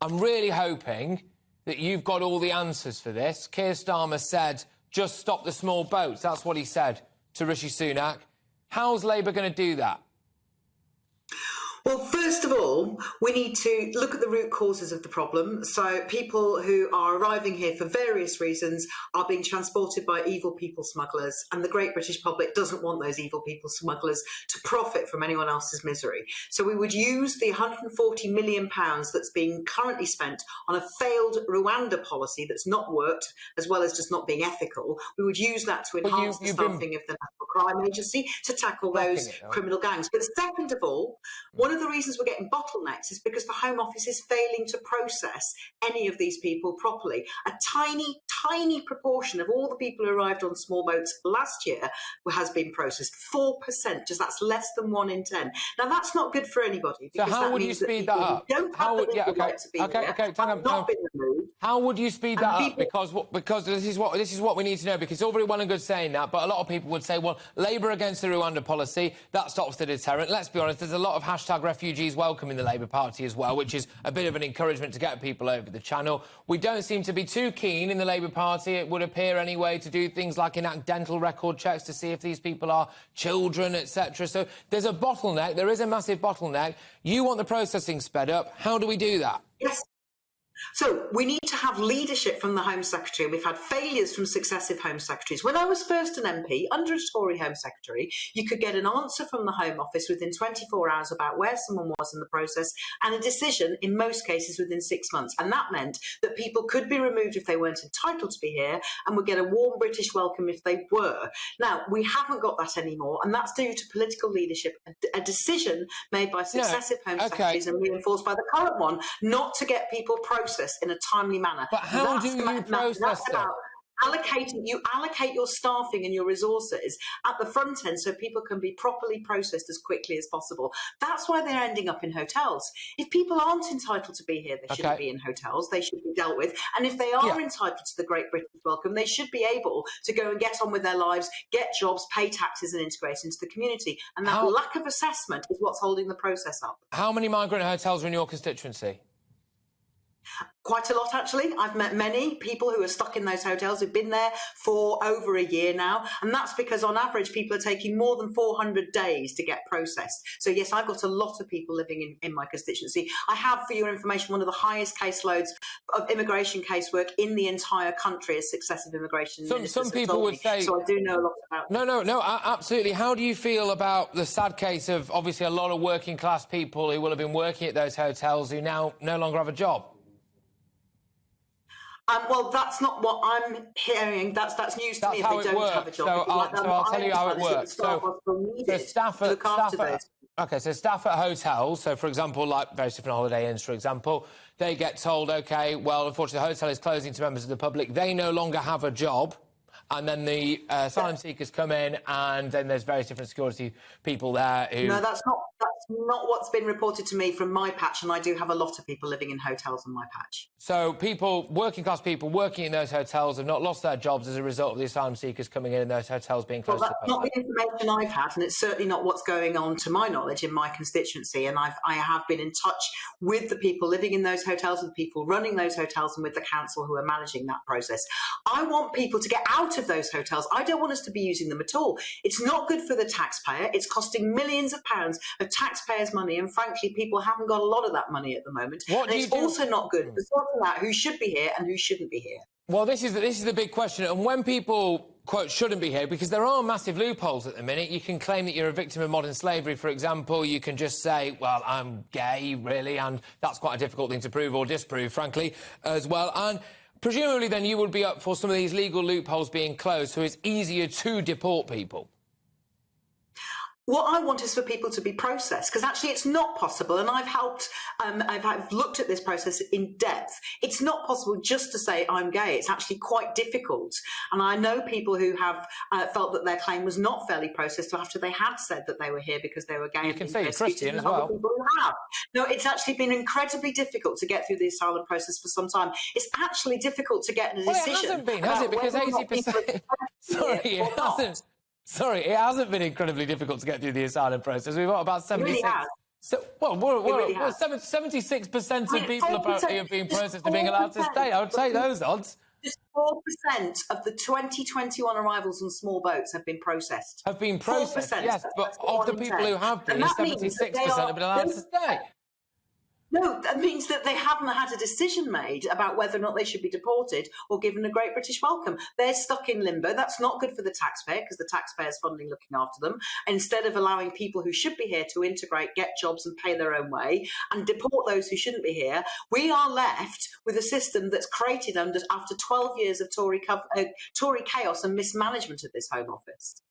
I'm really hoping that you've got all the answers for this. Keir Starmer said, just stop the small boats. That's what he said to Rishi Sunak. How's Labour going to do that? Well, first of all, we need to look at the root causes of the problem. So people who are arriving here for various reasons are being transported by evil people smugglers, and the great British public doesn't want those evil people smugglers to profit from anyone else's misery. So we would use the £140 million that's being currently spent on a failed Rwanda policy that's not worked, as well as just not being ethical. We would use that to enhance the staffing of the National Crime Agency to tackle those criminal gangs. But second of all, one of the reasons we're getting bottlenecks is because the Home Office is failing to process any of these people properly. A tiny proportion of all the people who arrived on small boats last year has been processed. 4%, just that's less than 1 in 10. Now that's not good for anybody. So how would you speed that up? How would you speed that up? Because this is what we need to know. Because it's all very well and good saying that, but a lot of people would say, well, Labour against the Rwanda policy, that stops the deterrent. Let's be honest, there's a lot of hashtag refugees welcome in the Labour Party as well, which is a bit of an encouragement to get people over the channel. We don't seem to be too keen in the Labour Party, it would appear anyway, to do things like enact dental record checks to see if these people are children, etc. So there's a bottleneck, there is a massive bottleneck. You want the processing sped up. How do we do that? Yes. So we need to have leadership from the Home Secretary. We've had failures from successive Home Secretaries. When I was first an MP, under a Tory Home Secretary, you could get an answer from the Home Office within 24 hours about where someone was in the process, and a decision, in most cases, within 6 months. And that meant that people could be removed if they weren't entitled to be here, and would get a warm British welcome if they were. Now, we haven't got that anymore, and that's due to political leadership, a decision made by successive Home Secretaries and reinforced by the current one, not to get people processed in a timely manner. But how do you process them? You allocate your staffing and your resources at the front end so people can be properly processed as quickly as possible. That's why they're ending up in hotels. If people aren't entitled to be here, they shouldn't be in hotels. They should be dealt with. And if they are entitled to the Great British welcome, they should be able to go and get on with their lives, get jobs, pay taxes and integrate into the community. And that lack of assessment is what's holding the process up. How many migrant hotels are in your constituency? Quite a lot, actually. I've met many people who are stuck in those hotels who've been there for over a year now. And that's because, on average, people are taking more than 400 days to get processed. So, yes, I've got a lot of people living in my constituency. I have, for your information, one of the highest caseloads of immigration casework in the entire country as successive immigration ministers. Some people would say... So I do know a lot about... No, absolutely. How do you feel about the sad case of, obviously, a lot of working-class people who will have been working at those hotels who now no longer have a job? Well, that's not what I'm hearing. That's news to me if they don't have a job. So I'll tell you how it works. So staff at hotels, so for example, like various different holiday inns, for example, they get told, OK, well, unfortunately, the hotel is closing to members of the public. They no longer have a job. And then the asylum seekers come in, and then there's various different security people there who... No, that's not what's been reported to me from my patch, and I do have a lot of people living in hotels on my patch. So people, working-class people working in those hotels have not lost their jobs as a result of the asylum seekers coming in and those hotels being closed. Well, that's not the information I've had, and it's certainly not what's going on, to my knowledge, in my constituency. And I have been in touch with the people living in those hotels, with the people running those hotels, and with the council who are managing that process. I want people to get out of those hotels. I don't want us to be using them at all. It's not good for the taxpayer. It's costing millions of pounds of taxpayers' money, and frankly, people haven't got a lot of that money at the moment. And it's also not good for sorting out who should be here and who shouldn't be here. Well, this is the big question. And when people, quote, shouldn't be here, because there are massive loopholes at the minute. You can claim that you're a victim of modern slavery, for example. You can just say, well, I'm gay, really, and that's quite a difficult thing to prove or disprove, frankly, as well. And presumably, then, you would be up for some of these legal loopholes being closed, so it's easier to deport people. What I want is for people to be processed, because actually it's not possible, and I've helped, I've looked at this process in depth. It's not possible just to say I'm gay. It's actually quite difficult. And I know people who have felt that their claim was not fairly processed after they had said that they were here because they were gay. You can say you're Christian as well. No, it's actually been incredibly difficult to get through the asylum process for some time. It's actually difficult to get a decision. Well, it hasn't been, has it? Because 80%... Sorry, it hasn't. Sorry, it hasn't been incredibly difficult to get through the asylum process. We've got about 76... So, really has. 76% of people 4%, apparently are being just processed are being allowed to 4%. stay. I would take those odds. Just 4% of the 2021 arrivals on small boats have been processed. Have been processed, 4%. yes, but That's of the 1 in people 10. who have been, And that means that 76% they are, have been allowed to stay. No, that means that they haven't had a decision made about whether or not they should be deported or given a Great British Welcome. They're stuck in limbo. That's not good for the taxpayer because the taxpayer's funding looking after them. Instead of allowing people who should be here to integrate, get jobs and pay their own way and deport those who shouldn't be here, we are left with a system that's created after 12 years of Tory chaos and mismanagement of this Home Office.